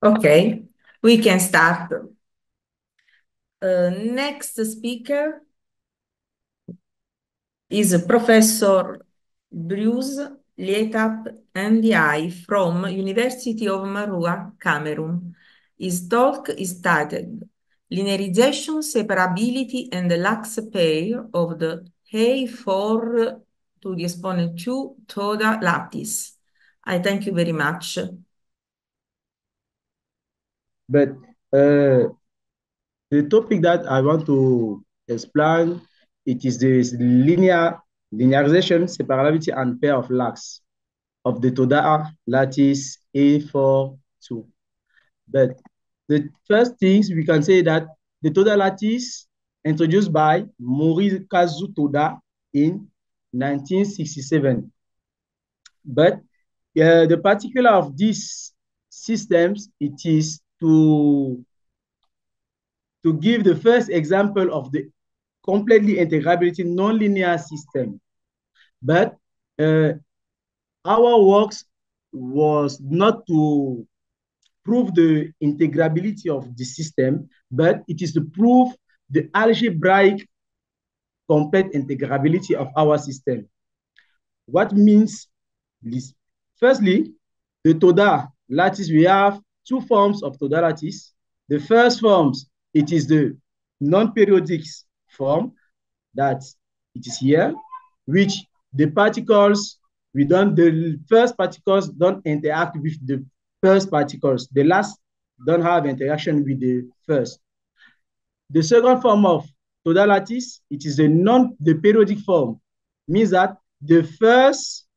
Okay, we can start. Next speaker is Professor Bruce Lietap Ndi from University of Marua, Cameroon. His talk is titled Linearization, Separability, and the Lax pair of the A4 to the exponent 2 Toda lattice. I thank you very much. But the topic that I want to explain, it is the linearization, separability, and pair of lacs of the Toda lattice A42. But the first things we can say that the Toda lattice introduced by Morikazu Toda in 1967. But the particular of these systems, it is to give the first example of the completely integrability nonlinear system. But our works was not to prove the integrability of the system, but it is to prove the algebraic complete integrability of our system. What means this? Firstly, the Toda lattice, we have two forms of Toda lattice. The first forms, it is the non-periodic form that it is here, which the particles, the first particles don't interact with the first particles. The last don't have interaction with the first. The second form of Toda lattice, it is the periodic form, means that the first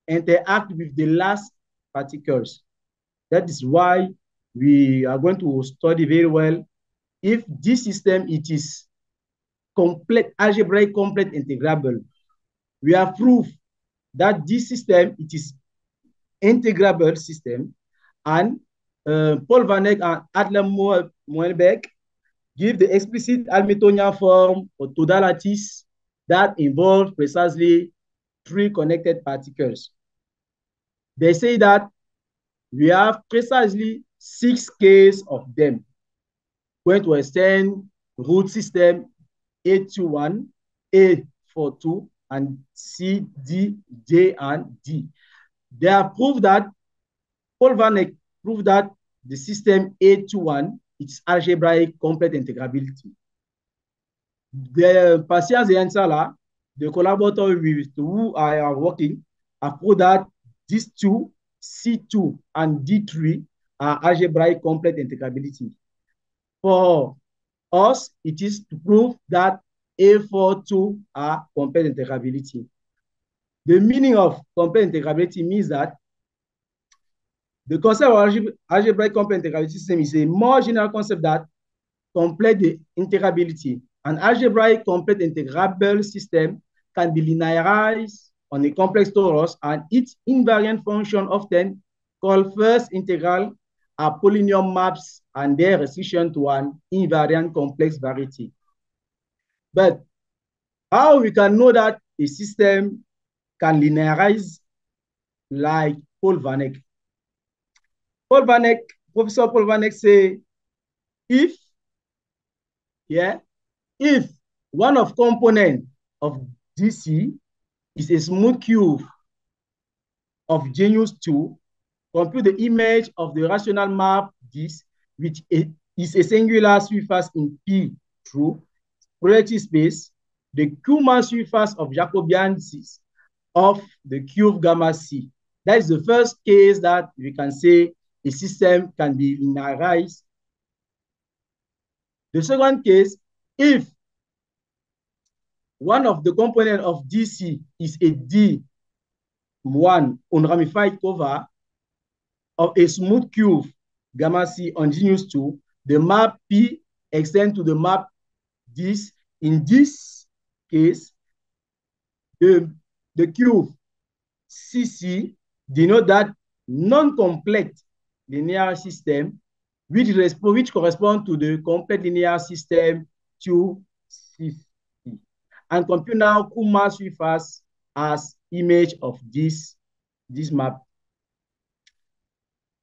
interact with the last particles. That is why we are going to study very well if this system, it is complete, algebraic complete integrable. We have proof that this system, it is integrable system, and Paul Van Eyck and Adler Moelbeck give the explicit Hamiltonian form or Toda lattice that involves precisely three connected particles. They say that we have precisely 6 cases of them going to extend root system A21, A42, and C, D, J, and D. They have proved that, Paul Van Eyck proved that the system A21 is algebraic complete integrability. The Patience and Sala, the collaborator with who I am working, have proved that these two, C2 and D3, are algebraic complete integrability. For us, it is to prove that A42 are complete integrability. The meaning of complete integrability means that the concept of algebraic complete integrability system is a more general concept that complete the integrability. An algebraic complete integrable system can be linearized on a complex torus, and its invariant function, often called first integral, are polynomial maps and their restriction to an invariant complex variety. But how we can know that a system can linearize like Paul Van Eyck? Professor Paul Van Eyck say, if one of component of DC is a smooth cube of genus 2, compute the image of the rational map this, which is a singular surface in P through projective space, the Kuhlmann surface of Jacobians of the cube gamma C. That is the first case that we can say a system can be linearized. The second case, if one of the components of DC is a D1 unramified cover of a smooth cube gamma C on genus 2, the map P extends to the map this. In this case, the cube CC denote that non-complete linear system which correspond to the complete linear system QCC. And compute now Kuhlmann surface as image of this map.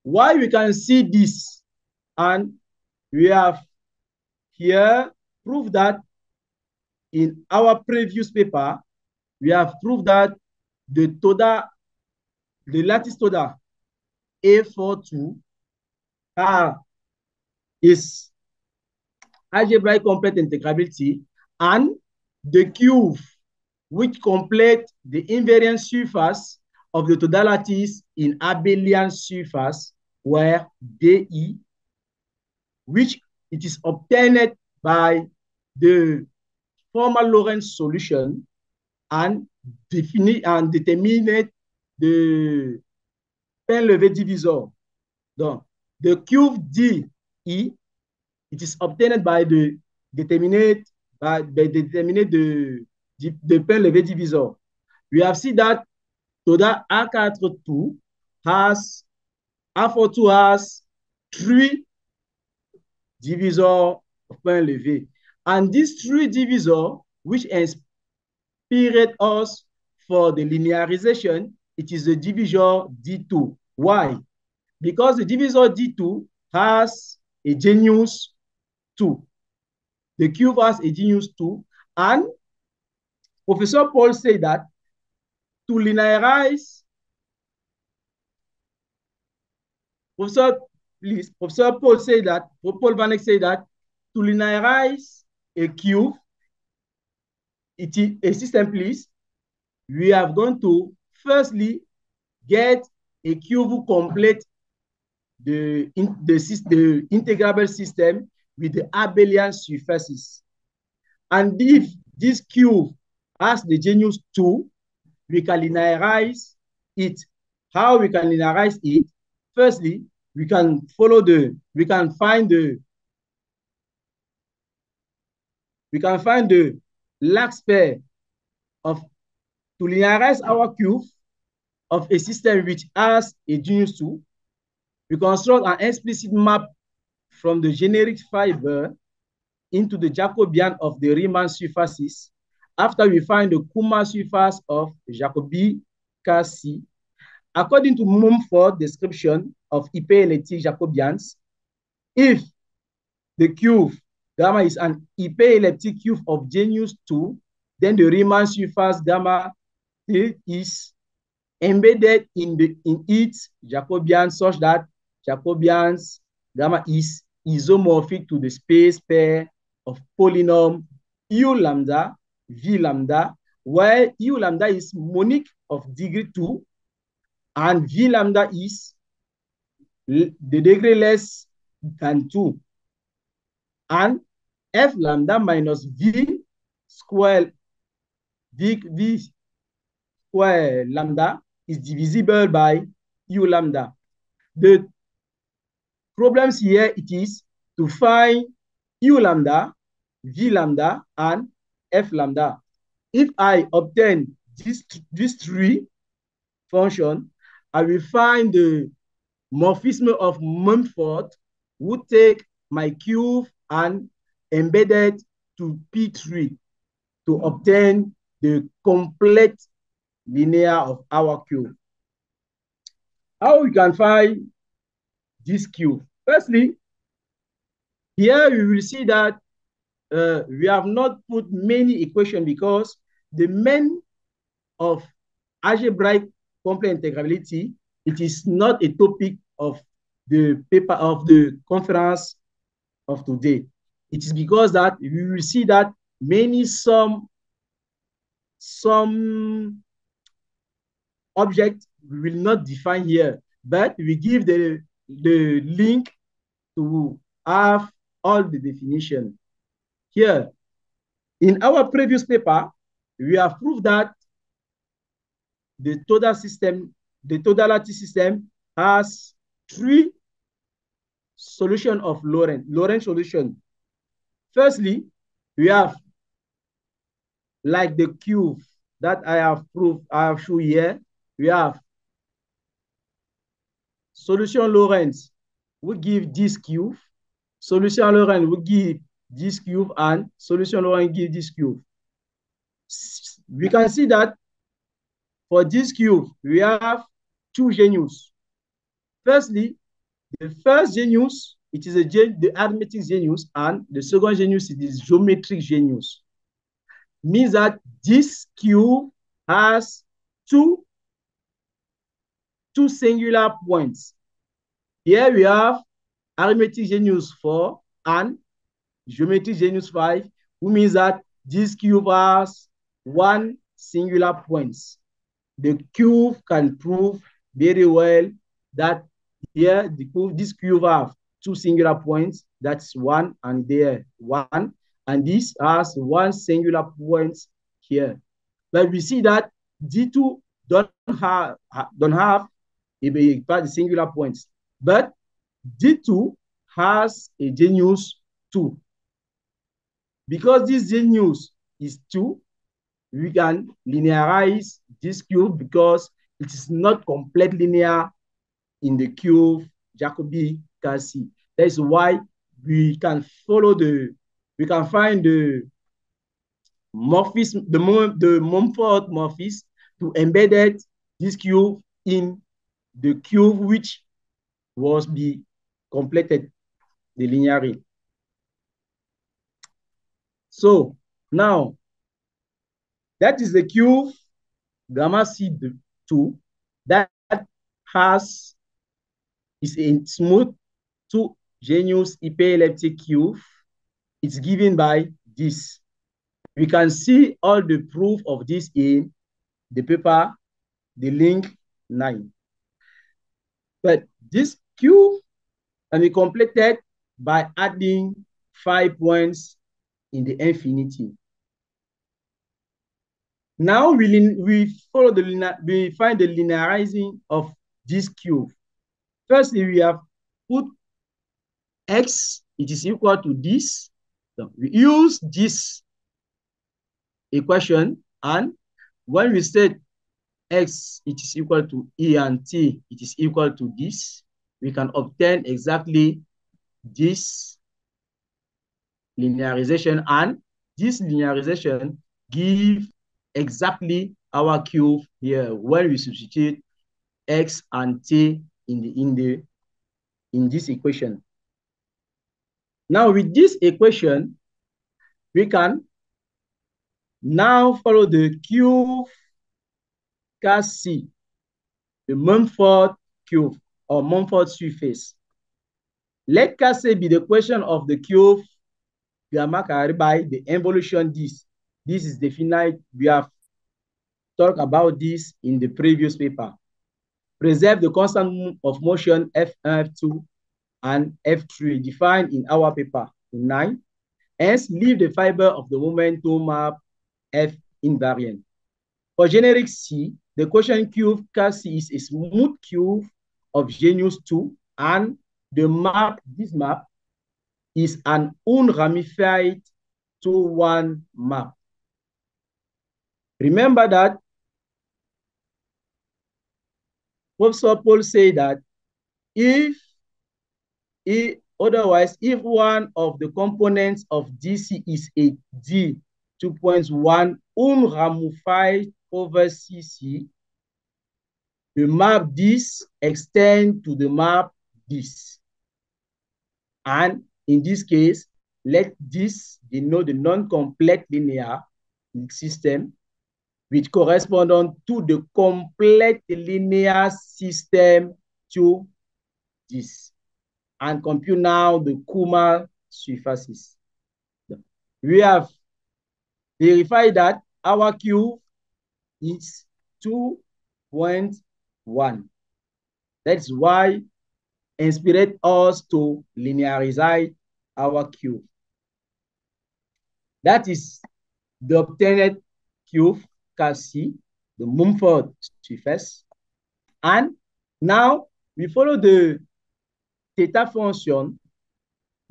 Why we can see this? And we have here proved that in our previous paper, we have proved that the Toda, the lattice Toda A42 is algebraic complete integrability, and the cube which complete the invariant surface of the Toda lattice in abelian surface where DE, which it is obtained by the formal Lorentz solution and determine the pain levé divisor. Donc, the cube DE, it is obtained by the determinate the pain levé divisor. We have seen that Toda A42 has A42 has 3 divisors of pain levé. And these 3 divisors, which inspired us for the linearization, it is the divisor D2. Why? Because the divisor D2 has a genius 2. The cube has a genius 2. And Professor Paul said that to linearize, Professor Paul said that, Paul Van Eyck said that to linearize a cube, it is a system, please, we are going to firstly get a cube complete the integrable system with the abelian surfaces. And if this cube has the genius 2, we can linearize it. How we can linearize it? Firstly, we can find the lax pair of to linearize our cube of a system which has a genius 2. We construct an explicit map from the generic fiber into the Jacobian of the Riemann surfaces after we find the Kuma surface of Jacobi KC. According to Mumford's description of hyperelliptic Jacobians, if the cube gamma is an hyperelliptic cube of genius 2, then the Riemann surface gamma is embedded in its Jacobian such that Jacobian's gamma is isomorphic to the space pair of polynomial U lambda, V lambda, where U lambda is monic of degree 2 and V lambda is the degree less than 2. And F lambda minus V square lambda is divisible by U lambda. The problems here it is to find U lambda, V lambda, and F lambda. If I obtain these 3 functions, I will find the morphism of Mumford, would take my cube and embed it to P3 to obtain the complete linear of our cube. How we can find this cube? Firstly, here we will see that we have not put many equations because the main of algebraic complete integrability, it is not a topic of the paper of the conference of today. It is because that we will see that some object we will not define here, but we give the link to have all the definition. Here, in our previous paper, we have proved that the Toda system, the Toda lattice system has 3 solutions of Lorentz solution. Firstly, we have like the cube that I have shown here. We have solution Lorentz we give this cube, solution Lorentz we give this cube, and solution Lorentz give this cube. We can see that for this cube, we have 2 genius. Firstly, The first genus, it is the arithmetic genus, and the second genus is geometric genus. Means that this cube has two singular points. Here we have arithmetic genus 4 and geometric genus 5, which means that this cube has one singular point. The cube can prove very well that here this cube have two singular points, that's one and there one, and this has one singular point here. But we see that D2 don't have a singular points, but D2 has a genus 2. Because this genus is 2, we can linearize this cube because it is not completely linear in the cube Jacobi-Cassi. That is why we can find the morphism, the Mumford morphism to embed this cube in the cube which was be completed the linearly. So now that is the cube gamma C2 that is a smooth two genus hyperelliptic cube. It's given by this. We can see all the proof of this in the paper, the link 9. But this cube can be completed by adding 5 points in the infinity. Now we follow we find the linearizing of this cube. Firstly, we have put x, it is equal to this. So we use this equation, and when we set x, it is equal to e, and t, it is equal to this, we can obtain exactly this linearization, and this linearization give exactly our cube here when we substitute x and t in this equation. Now with this equation, we can now follow the cube Cassi, the Mumford cube or Mumford surface. Let Cassi be the question of the cube gamma carried by the involution this. This is definite. We have talked about this in the previous paper. Preserve the constant of motion F1, F2, and F3 defined in our paper 9. Hence, leave the fiber of the momentum map F invariant. For generic C, the quotient cube C is a smooth cube of genus 2, and the map, this map, is an unramified 2-1 map. Remember that Professor Paul said that if one of the components of DC is a D 2.1 unramified over CC, the map this extends to the map this. And in this case, let this denote the non-complete linear system which correspond to the complete linear system to this. And compute now the Kuma surfaces. We have verified that our Q is 2.1. That's why inspired us to linearize our Q. That is the obtained Q Cassi, the Mumford surface. And now we follow the theta function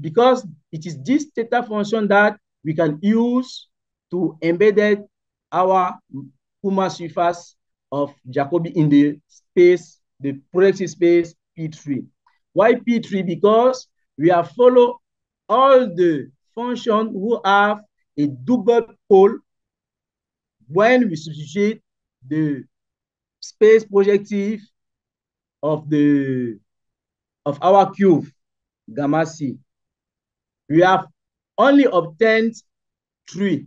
because it is this theta function that we can use to embed our Kuma surface of Jacobi in the space, the projective space P3. Why P3? Because we have followed all the functions who have a double pole when we substitute the space projective of the of our cube, gamma c, we have only obtained 3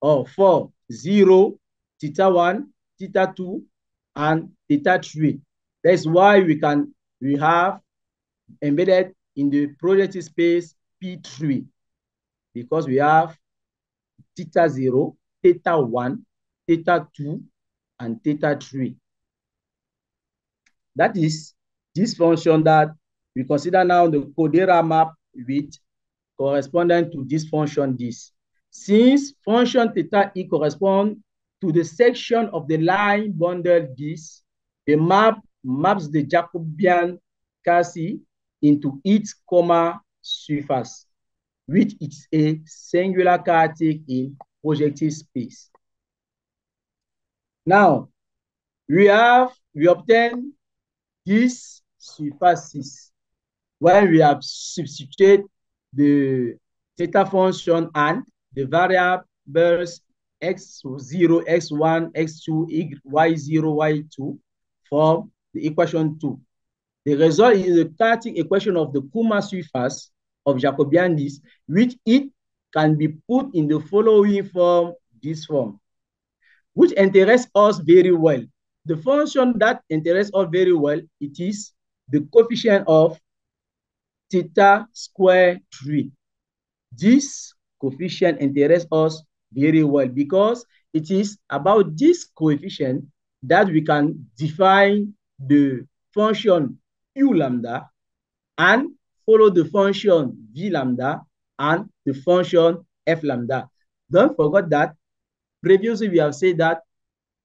or 4, 0, theta 1, theta 2, and theta 3. That's why we have embedded in the projective space P3, because we have theta 0, theta 1, theta 2, and theta 3. That is this function that we consider now the Codera map with corresponding to this function this. Since function theta e corresponds to the section of the line bundled this, the map maps the Jacobian chassis into its comma surface, which is a singular characteristic in projective space. Now, we obtain these surfaces when we have substituted the theta function and the variables x0, x1, x2, y0, y2 for the equation 2. The result is the static equation of the Kuma surface of Jacobian, which it can be put in the following form, this form, which interests us very well. The function that interests us very well, it is the coefficient of theta square 3. This coefficient interests us very well because it is about this coefficient that we can define the function u lambda and follow the function v lambda and the function f lambda. Don't forget that previously we have said that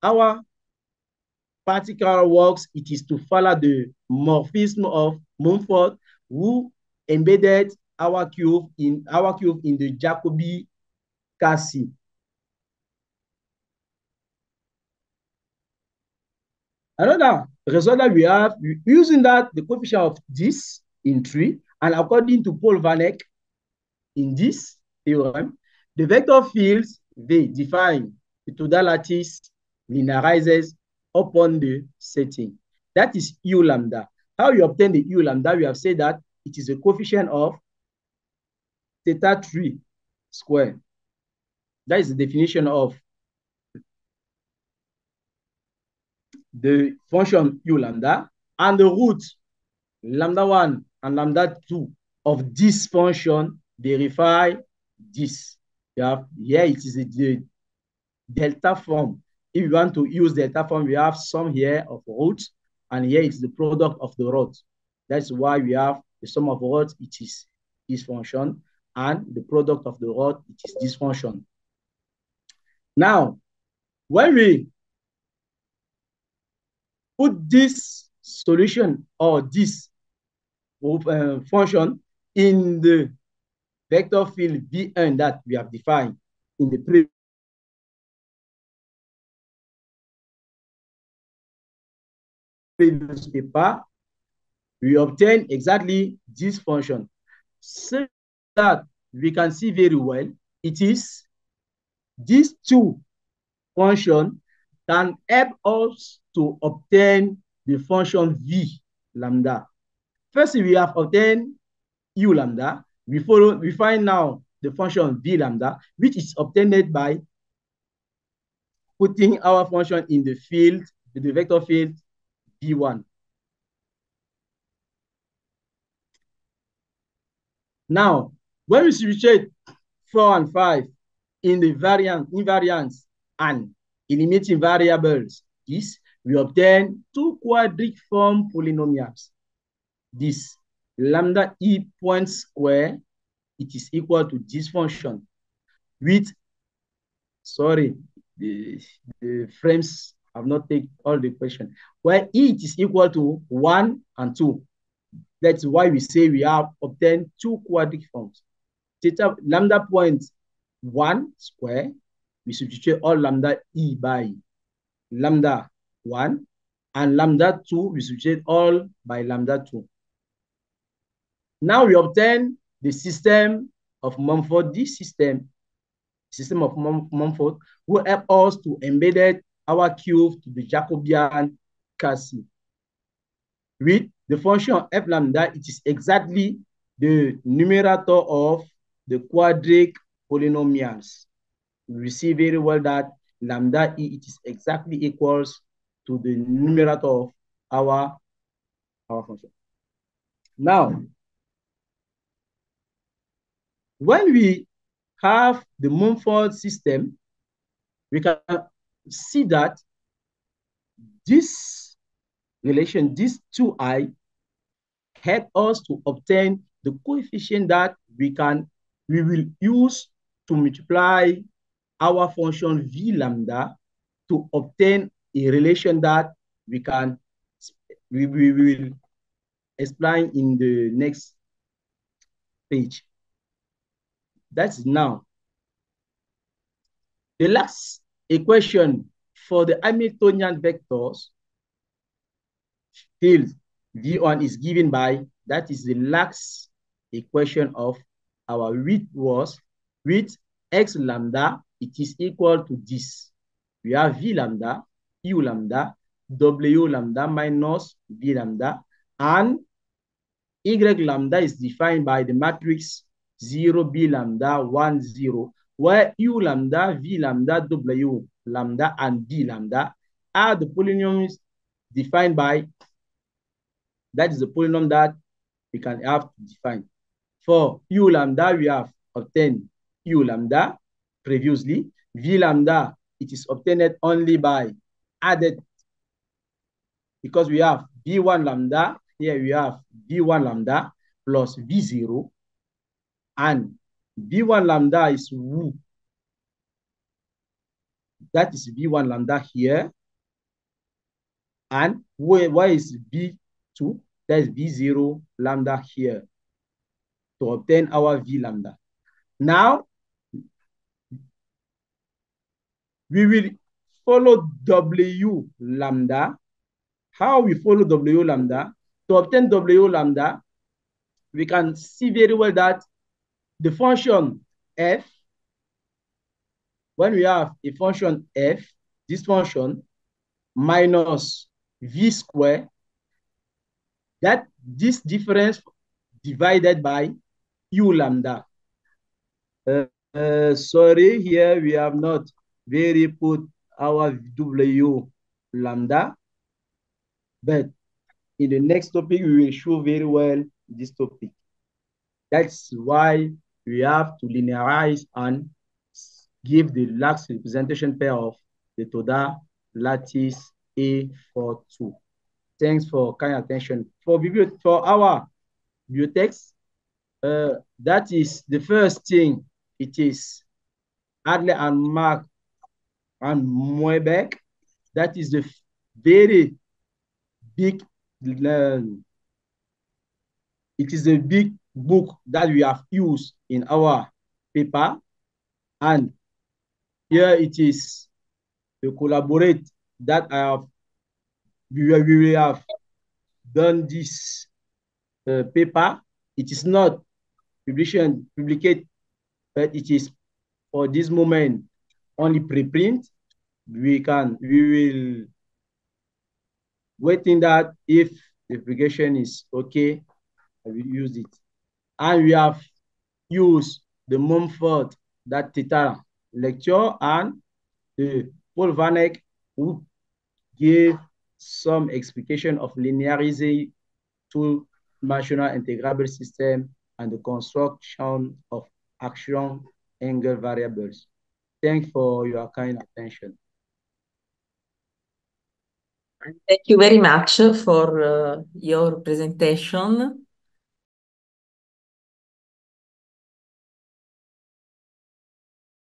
our particular works, it is to follow the morphism of Mumford, who embedded our cube in the Jacobi chassis. Another result that we have, using that the coefficient of this in 3, and according to Paul Van Eyck in this theorem, the vector fields they define the Toda lattice linearizes upon the setting. That is u lambda. How you obtain the u lambda? We have said that it is a coefficient of theta 3 square. That is the definition of the function u lambda, and the root lambda 1 and lambda 2 of this function verify this. Here it is the delta form. If you want to use delta form, we have some here of roots, and here it's the product of the root. That's why we have the sum of roots, it is this function, and the product of the root, it is this function. Now, when we put this solution or this function in the vector field Vn that we have defined in the previous paper, we obtain exactly this function. So that we can see very well, it is these two functions can help us to obtain the function v lambda. First, we have obtained u lambda. We find now the function v lambda, which is obtained by putting our function in the field, the vector field v1. Now, when we substitute 4 and 5 in the invariants and eliminating variables, we obtain two quadratic form polynomials. This lambda e point square, it is equal to this function with, sorry, the frames have not taken all the question, where e is equal to 1 and 2. That's why we say we have obtained two quadratic forms. Theta lambda point 1 square, we substitute all lambda e by lambda 1, and lambda 2, we substitute all by lambda 2. Now we obtain the system of Mumford. This system of Mumford will help us to embed our cube to the Jacobian chassis. with the function f lambda, it is exactly the numerator of the quadratic polynomials. We see very well that lambda e, it is exactly equals to the numerator of our function. Now, when we have the Mumford system, we can see that this relation, this 2i, help us to obtain the coefficient that we will use to multiply our function v lambda to obtain a relation that we will explain in the next page. That's now. The last equation for the Hamiltonian vectors field V1 is given by, that is the last equation of our width was, with x lambda, it is equal to this. We have V lambda, U lambda, W lambda minus V lambda, and Y lambda is defined by the matrix 0, B lambda, 1, 0, where U lambda, V lambda, W lambda, and B lambda are the polynomials defined by, that is the polynomial that we can have to define. For U lambda, we have obtained U lambda previously. V lambda, it is obtained only by added, because we have V1 lambda, here we have V1 lambda plus V0, and V1 lambda is who? That is V1 lambda here. And where is V2? That is V0 lambda here to obtain our V lambda. Now, we will follow W lambda. How we follow W lambda? To obtain W lambda, we can see very well that the function f, when we have a function f, this function minus v squared, that this difference divided by u lambda. Sorry, here we have not very put our w lambda, but in the next topic, we will show very well this topic. That's why we have to linearize and give the last representation pair of the Toda lattice A42. Thanks for kind attention. For our bibliotext, that is the first thing. It is Adler and Mark and Moebeck. That is the very big, it is a big book that we have used in our paper. And here it is to collaborate that we have done this paper. It is not publicated, but it is for this moment only preprint. We will waiting that if the publication is okay, I will use it. And we have used the Mumford, that theta lecture, and the Paul Vanek, who gave some explication of linearization to dimensional integrable system and the construction of action angle variables. Thanks for your kind attention. Thank you very much for your presentation.